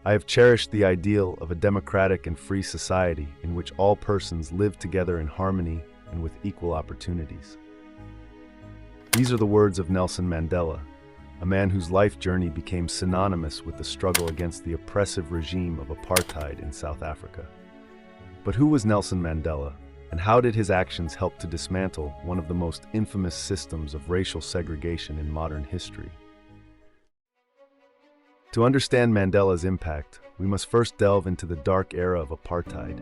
I have cherished the ideal of a democratic and free society in which all persons live together in harmony and with equal opportunities. These are the words of Nelson Mandela, a man whose life journey became synonymous with the struggle against the oppressive regime of apartheid in South Africa. But who was Nelson Mandela, and how did his actions help to dismantle one of the most infamous systems of racial segregation in modern history? To understand Mandela's impact, we must first delve into the dark era of apartheid,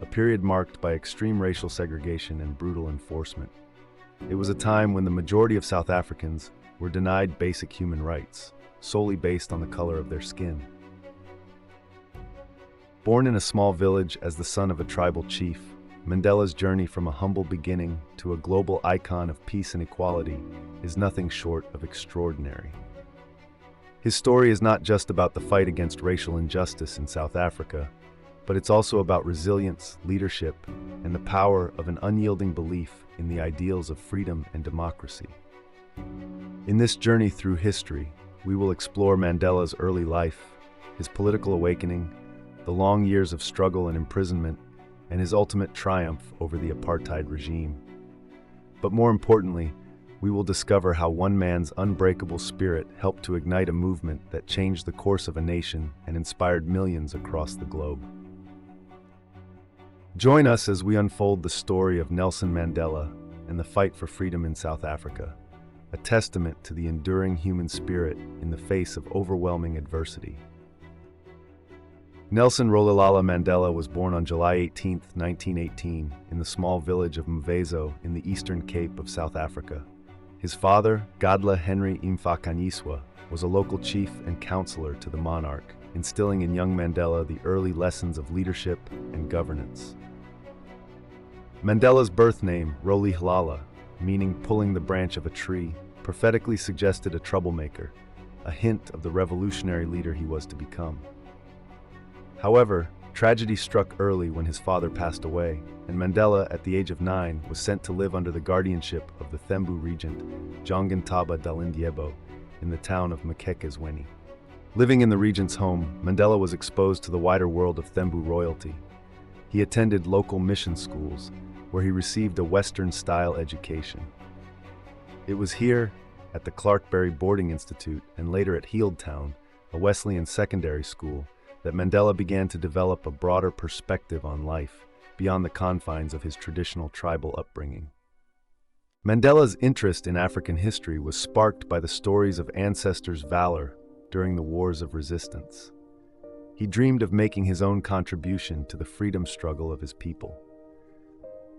a period marked by extreme racial segregation and brutal enforcement. It was a time when the majority of South Africans were denied basic human rights, solely based on the color of their skin. Born in a small village as the son of a tribal chief, Mandela's journey from a humble beginning to a global icon of peace and equality is nothing short of extraordinary. His story is not just about the fight against racial injustice in South Africa, but it's also about resilience, leadership, and the power of an unyielding belief in the ideals of freedom and democracy. In this journey through history, we will explore Mandela's early life, his political awakening, the long years of struggle and imprisonment, and his ultimate triumph over the apartheid regime. But more importantly, we will discover how one man's unbreakable spirit helped to ignite a movement that changed the course of a nation and inspired millions across the globe. Join us as we unfold the story of Nelson Mandela and the fight for freedom in South Africa, a testament to the enduring human spirit in the face of overwhelming adversity. Nelson Rolihlahla Mandela was born on July 18, 1918, in the small village of Mvezo in the Eastern Cape of South Africa. His father, Gadla Henry Mfakanyiswa, was a local chief and counselor to the monarch, instilling in young Mandela the early lessons of leadership and governance. Mandela's birth name, Rolihlahla, meaning pulling the branch of a tree, prophetically suggested a troublemaker, a hint of the revolutionary leader he was to become. However, tragedy struck early when his father passed away, and Mandela, at the age of 9, was sent to live under the guardianship of the Thembu regent, Jongintaba Dalindyebo, in the town of Mkhekezweni. Living in the regent's home, Mandela was exposed to the wider world of Thembu royalty. He attended local mission schools, where he received a Western-style education. It was here, at the Clarkberry Boarding Institute, and later at Healdtown, a Wesleyan secondary school, that Mandela began to develop a broader perspective on life, beyond the confines of his traditional tribal upbringing. Mandela's interest in African history was sparked by the stories of ancestors' valor during the wars of resistance. He dreamed of making his own contribution to the freedom struggle of his people.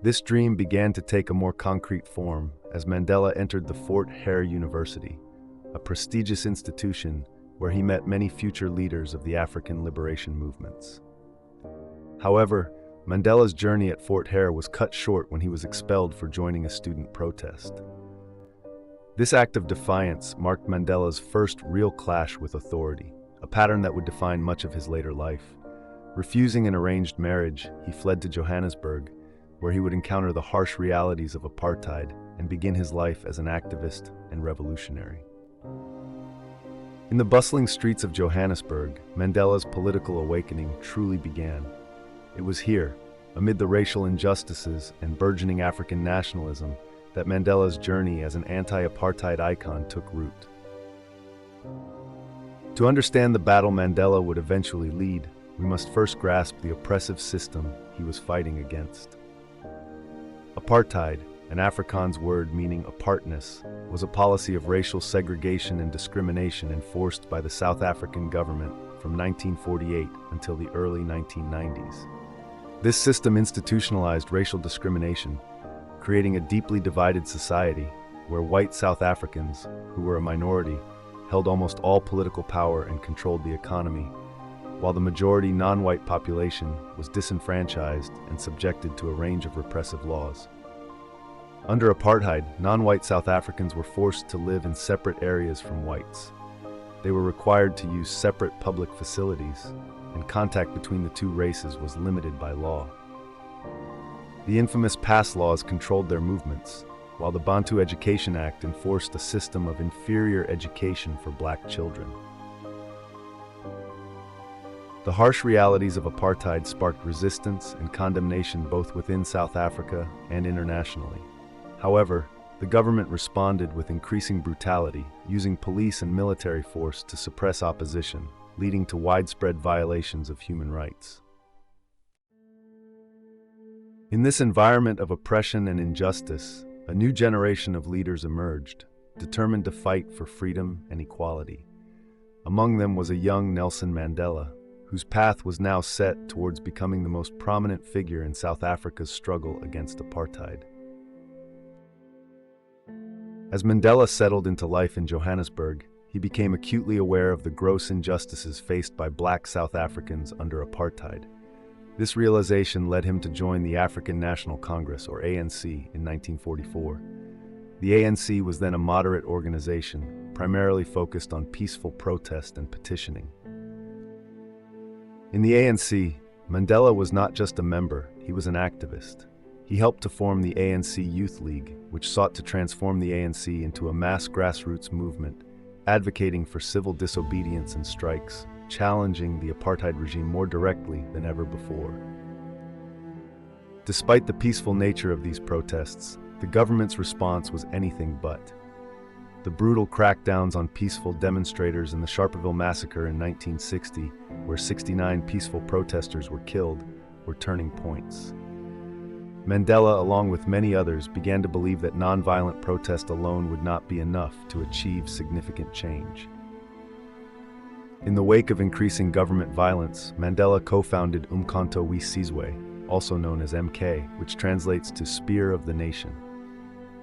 This dream began to take a more concrete form as Mandela entered the Fort Hare University, a prestigious institution where he met many future leaders of the African liberation movements. However, Mandela's journey at Fort Hare was cut short when he was expelled for joining a student protest. This act of defiance marked Mandela's first real clash with authority, a pattern that would define much of his later life. Refusing an arranged marriage, he fled to Johannesburg, where he would encounter the harsh realities of apartheid and begin his life as an activist and revolutionary. In the bustling streets of Johannesburg, Mandela's political awakening truly began. It was here, amid the racial injustices and burgeoning African nationalism, that Mandela's journey as an anti-apartheid icon took root. To understand the battle Mandela would eventually lead, we must first grasp the oppressive system he was fighting against. Apartheid, an Afrikaans word meaning apartness, was a policy of racial segregation and discrimination enforced by the South African government from 1948 until the early 1990s. This system institutionalized racial discrimination, creating a deeply divided society where white South Africans, who were a minority, held almost all political power and controlled the economy, while the majority non-white population was disenfranchised and subjected to a range of repressive laws. Under apartheid, non-white South Africans were forced to live in separate areas from whites. They were required to use separate public facilities, and contact between the two races was limited by law. The infamous pass laws controlled their movements, while the Bantu Education Act enforced a system of inferior education for black children. The harsh realities of apartheid sparked resistance and condemnation both within South Africa and internationally. However, the government responded with increasing brutality, using police and military force to suppress opposition, leading to widespread violations of human rights. In this environment of oppression and injustice, a new generation of leaders emerged, determined to fight for freedom and equality. Among them was a young Nelson Mandela, whose path was now set towards becoming the most prominent figure in South Africa's struggle against apartheid. As Mandela settled into life in Johannesburg, he became acutely aware of the gross injustices faced by Black South Africans under apartheid. This realization led him to join the African National Congress, or ANC, in 1944. The ANC was then a moderate organization, primarily focused on peaceful protest and petitioning. In the ANC, Mandela was not just a member, he was an activist. He helped to form the ANC Youth League, which sought to transform the ANC into a mass grassroots movement, advocating for civil disobedience and strikes, challenging the apartheid regime more directly than ever before. Despite the peaceful nature of these protests, the government's response was anything but. The brutal crackdowns on peaceful demonstrators in the Sharpeville massacre in 1960, where 69 peaceful protesters were killed, were turning points. Mandela, along with many others, began to believe that nonviolent protest alone would not be enough to achieve significant change. In the wake of increasing government violence, Mandela co-founded Umkhonto we Sizwe, also known as MK, which translates to Spear of the Nation.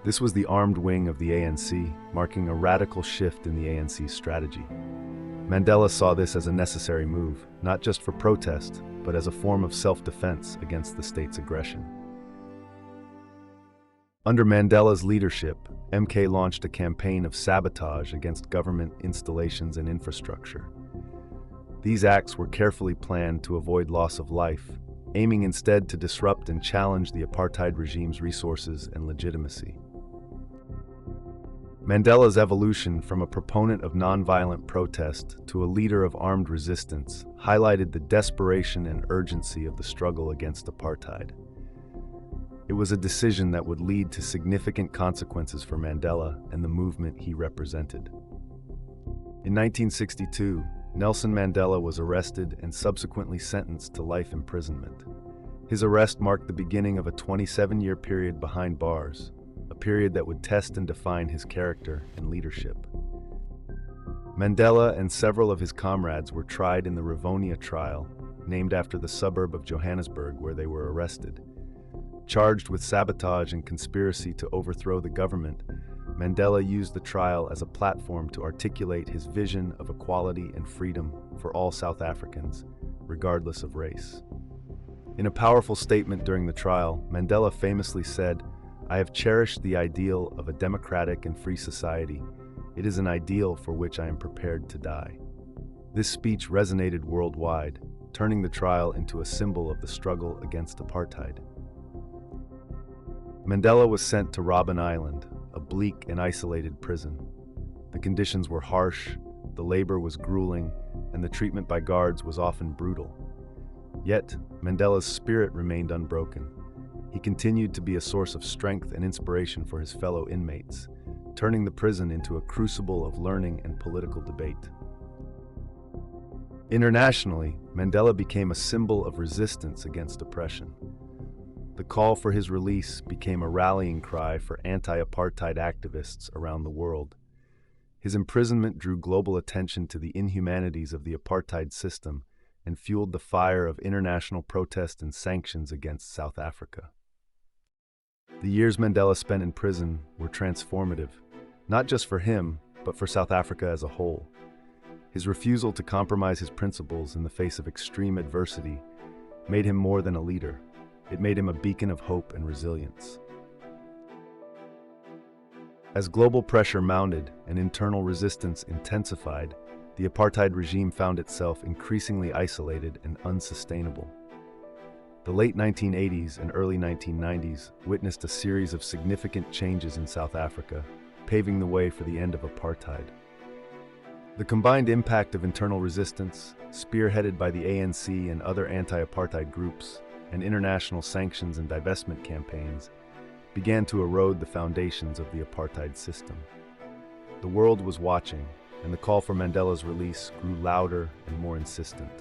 This was the armed wing of the ANC, marking a radical shift in the ANC's strategy. Mandela saw this as a necessary move, not just for protest, but as a form of self-defense against the state's aggression. Under Mandela's leadership, MK launched a campaign of sabotage against government installations and infrastructure. These acts were carefully planned to avoid loss of life, aiming instead to disrupt and challenge the apartheid regime's resources and legitimacy. Mandela's evolution from a proponent of nonviolent protest to a leader of armed resistance highlighted the desperation and urgency of the struggle against apartheid. It was a decision that would lead to significant consequences for Mandela and the movement he represented. In 1962, Nelson Mandela was arrested and subsequently sentenced to life imprisonment. His arrest marked the beginning of a 27-year period behind bars, a period that would test and define his character and leadership. Mandela and several of his comrades were tried in the Rivonia trial, named after the suburb of Johannesburg where they were arrested. Charged with sabotage and conspiracy to overthrow the government, Mandela used the trial as a platform to articulate his vision of equality and freedom for all South Africans, regardless of race. In a powerful statement during the trial, Mandela famously said, "I have cherished the ideal of a democratic and free society. It is an ideal for which I am prepared to die." This speech resonated worldwide, turning the trial into a symbol of the struggle against apartheid. Mandela was sent to Robben Island, a bleak and isolated prison. The conditions were harsh, the labor was grueling, and the treatment by guards was often brutal. Yet, Mandela's spirit remained unbroken. He continued to be a source of strength and inspiration for his fellow inmates, turning the prison into a crucible of learning and political debate. Internationally, Mandela became a symbol of resistance against oppression. The call for his release became a rallying cry for anti-apartheid activists around the world. His imprisonment drew global attention to the inhumanities of the apartheid system and fueled the fire of international protest and sanctions against South Africa. The years Mandela spent in prison were transformative, not just for him, but for South Africa as a whole. His refusal to compromise his principles in the face of extreme adversity made him more than a leader. It made him a beacon of hope and resilience. As global pressure mounted and internal resistance intensified, the apartheid regime found itself increasingly isolated and unsustainable. The late 1980s and early 1990s witnessed a series of significant changes in South Africa, paving the way for the end of apartheid. The combined impact of internal resistance, spearheaded by the ANC and other anti-apartheid groups, and international sanctions and divestment campaigns, began to erode the foundations of the apartheid system. The world was watching, and the call for Mandela's release grew louder and more insistent.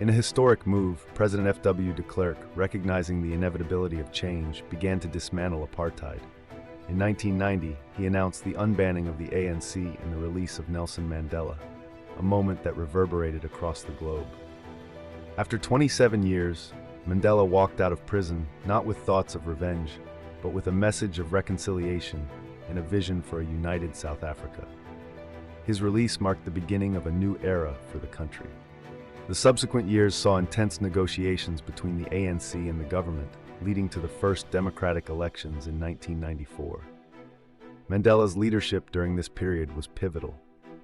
In a historic move, President F.W. de Klerk, recognizing the inevitability of change, began to dismantle apartheid. In 1990, he announced the unbanning of the ANC and the release of Nelson Mandela, a moment that reverberated across the globe. After 27 years, Mandela walked out of prison not with thoughts of revenge, but with a message of reconciliation and a vision for a united South Africa. His release marked the beginning of a new era for the country. The subsequent years saw intense negotiations between the ANC and the government, leading to the first democratic elections in 1994. Mandela's leadership during this period was pivotal.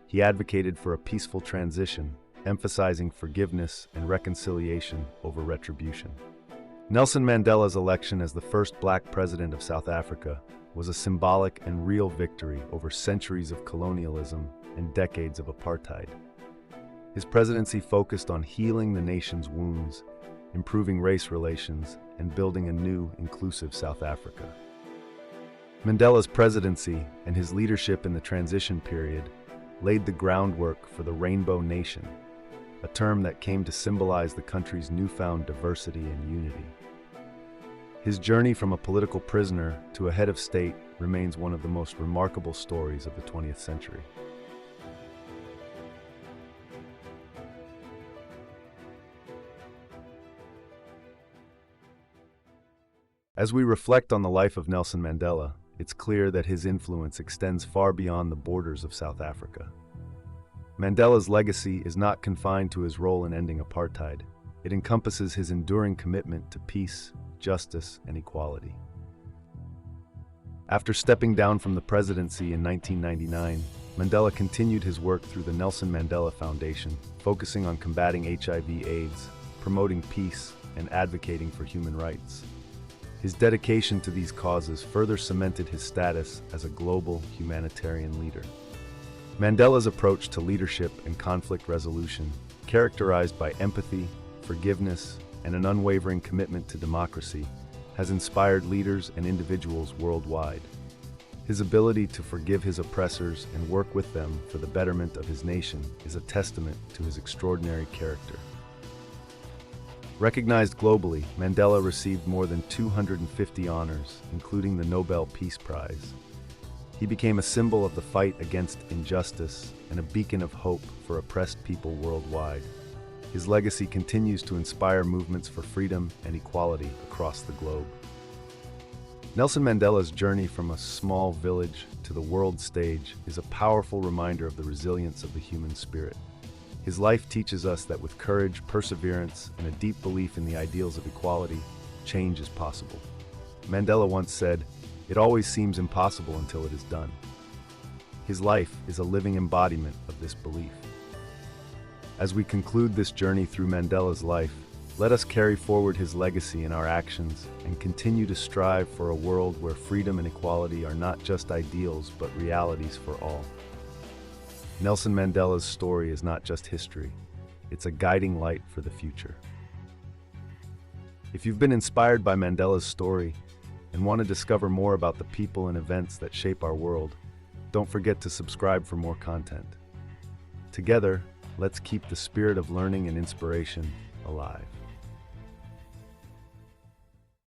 He advocated for a peaceful transition, emphasizing forgiveness and reconciliation over retribution. Nelson Mandela's election as the first black president of South Africa was a symbolic and real victory over centuries of colonialism and decades of apartheid. His presidency focused on healing the nation's wounds, improving race relations, and building a new, inclusive South Africa. Mandela's presidency and his leadership in the transition period laid the groundwork for the Rainbow Nation, a term that came to symbolize the country's newfound diversity and unity. His journey from a political prisoner to a head of state remains one of the most remarkable stories of the 20th century. As we reflect on the life of Nelson Mandela, it's clear that his influence extends far beyond the borders of South Africa. Mandela's legacy is not confined to his role in ending apartheid. It encompasses his enduring commitment to peace, justice, and equality. After stepping down from the presidency in 1999, Mandela continued his work through the Nelson Mandela Foundation, focusing on combating HIV/AIDS, promoting peace, and advocating for human rights. His dedication to these causes further cemented his status as a global humanitarian leader. Mandela's approach to leadership and conflict resolution, characterized by empathy, forgiveness, and an unwavering commitment to democracy, has inspired leaders and individuals worldwide. His ability to forgive his oppressors and work with them for the betterment of his nation is a testament to his extraordinary character. Recognized globally, Mandela received more than 250 honors, including the Nobel Peace Prize. He became a symbol of the fight against injustice and a beacon of hope for oppressed people worldwide. His legacy continues to inspire movements for freedom and equality across the globe. Nelson Mandela's journey from a small village to the world stage is a powerful reminder of the resilience of the human spirit. His life teaches us that with courage, perseverance, and a deep belief in the ideals of equality, change is possible. Mandela once said, "It always seems impossible until it is done." His life is a living embodiment of this belief. As we conclude this journey through Mandela's life, let us carry forward his legacy in our actions and continue to strive for a world where freedom and equality are not just ideals but realities for all. Nelson Mandela's story is not just history, it's a guiding light for the future. If you've been inspired by Mandela's story and want to discover more about the people and events that shape our world, don't forget to subscribe for more content. Together, let's keep the spirit of learning and inspiration alive.